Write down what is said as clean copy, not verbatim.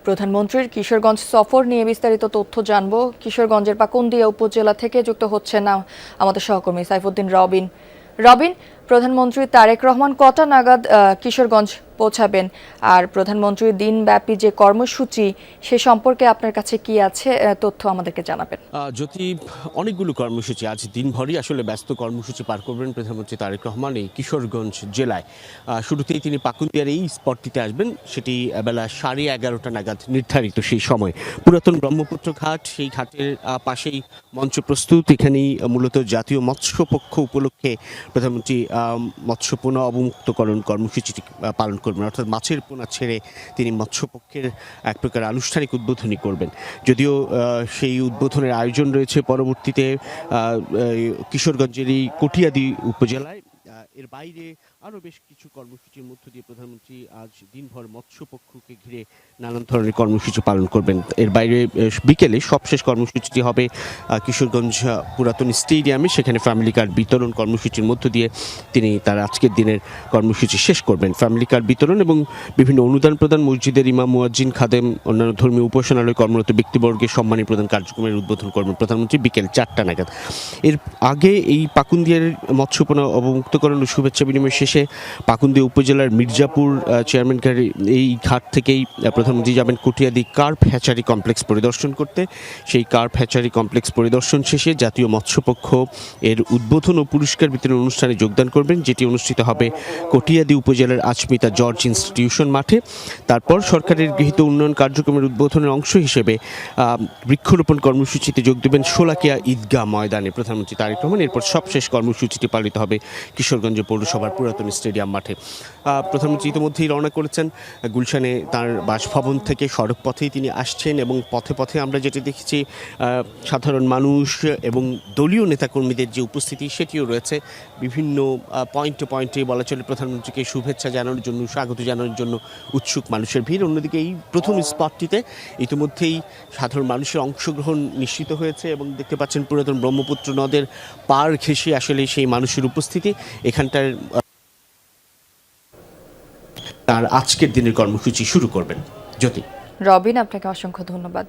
প্রধানমন্ত্রীর কিশোরগঞ্জ সফর নিয়ে বিস্তারিত তথ্য জানব। কিশোরগঞ্জের পাকুন্দিয়া উপজেলা থেকে যুক্ত হচ্ছেন না আমাদের সহকর্মী সাইফুদ্দিন রবিন, প্রধানমন্ত্রী তারেক রহমান কটা নাগাদ কিশোরগঞ্জ পৌঁছাবেন, আর প্রধানমন্ত্রীর দিনব্যাপী যে কর্মসূচি সে সম্পর্কে আপনার কাছে কি আছে তথ্য আমাদেরকে জানাবেন। যদি অনেকগুলো কর্মসূচি আজ দিনভরই আসলে ব্যস্ত কর্মসূচি পার করবেন প্রধানমন্ত্রী তারেক রহমান এই কিশোরগঞ্জ জেলায়। শুরুতেই তিনি পাকুন্দিয়ার এই স্পটটিতে আসবেন, সেটি বেলা 11:30 নাগাদ নির্ধারিত সেই সময়। পুরাতন ব্রহ্মপুত্র ঘাট, সেই ঘাটের পাশেই মঞ্চ প্রস্তুত। এখানেই মূলত জাতীয় মৎস্যপক্ষ উপলক্ষে প্রধানমন্ত্রী মৎস্য পোনা অবমুক্তকরণ কর্মসূচিটি পালন করবেন, অর্থাৎ মাছের পোনা ছেড়ে তিনি মৎস্যপক্ষের এক প্রকার আনুষ্ঠানিক উদ্বোধনী করবেন। যদিও সেই উদ্বোধনের আয়োজন রয়েছে পরবর্তীতে কিশোরগঞ্জের এই কটিয়াদি উপজেলায়। এর বাইরে আরও বেশ কিছু কর্মসূচির মধ্য দিয়ে প্রধানমন্ত্রী আজ দিনভর মৎস্যপক্ষকে ঘিরে নানান ধরনের কর্মসূচি পালন করবেন। এর বাইরে বিকেলে সবশেষ কর্মসূচিটি হবে কিশোরগঞ্জ পুরাতন স্টেডিয়ামে, সেখানে ফ্যামিলি কার্ড বিতরণ কর্মসূচির মধ্য দিয়ে তিনি তার আজকের দিনের কর্মসূচি শেষ করবেন। ফ্যামিলি কার্ড বিতরণ এবং বিভিন্ন অনুদান প্রদান, মসজিদের ইমাম, মুয়াজ্জিন, খাদেম, অন্যান্য ধর্মীয় উপাসনালয়ে কর্মরত ব্যক্তিবর্গের সম্মানী প্রদান কার্যক্রমের উদ্বোধন করবেন প্রধানমন্ত্রী বিকেল 4টা নাগাদ। এর আগে এই পাকুন্দিয়ার মৎস্যপোনা অবমুক্তকরণ ও শুভেচ্ছা বিনিময় শেষে পাকুন্দিয়া উপজেলার মির্জাপুর চেয়ারম্যানঘাট এই ঘাট থেকেই প্রধানমন্ত্রী যাবেন কটিয়াদি কার্প হ্যাচারি কমপ্লেক্স পরিদর্শন করতে। সেই কার্প হ্যাচারি কমপ্লেক্স পরিদর্শন শেষে জাতীয় মৎস্যপক্ষ এর উদ্বোধন ও পুরস্কার বিতরণ অনুষ্ঠানে যোগদান করবেন, যেটি অনুষ্ঠিত হবে কটিয়াদি উপজেলার আচমিতা জর্জ ইনস্টিটিউশন মাঠে। তারপর সরকারের গৃহীত উন্নয়ন কার্যক্রমের উদ্বোধনের অংশ হিসেবে বৃক্ষরোপণ কর্মসূচিতে যোগ দেবেন শোলাকিয়া ঈদগাহ ময়দানে প্রধানমন্ত্রী তারেক রহমান। এরপর সবশেষ কর্মসূচিটি পালিত হবে কিশোরগঞ্জ পৌরসভার পুরাতন স্টেডিয়াম মাঠে। প্রধানমন্ত্রী ইতিমধ্যেই রওনা করেছেন গুলশানে তার বাসভবন থেকে। সড়ক পথেই তিনি আসছেন এবং পথে পথে আমরা যেটি দেখেছি সাধারণ মানুষ এবং দলীয় নেতাকর্মীদের যে উপস্থিতি সেটিও রয়েছে। বিভিন্ন পয়েন্টে বলা চলে প্রধানমন্ত্রীকে শুভেচ্ছা জানানোর জন্য, স্বাগত জানানোর জন্য উৎসুক মানুষের ভিড়। অন্যদিকে এই প্রথম স্পটটিতে ইতিমধ্যেই সাধারণ মানুষের অংশগ্রহণ নিশ্চিত হয়েছে এবং দেখতে পাচ্ছেন পুরাতন ব্রহ্মপুত্র নদের পার ঘেঁষে আসলে সেই মানুষের উপস্থিতি। এখানটার তার আজকের দিনের কর্মসূচি শুরু করবেন। জ্যোতি। রবিন, আপনাকে অসংখ্য ধন্যবাদ।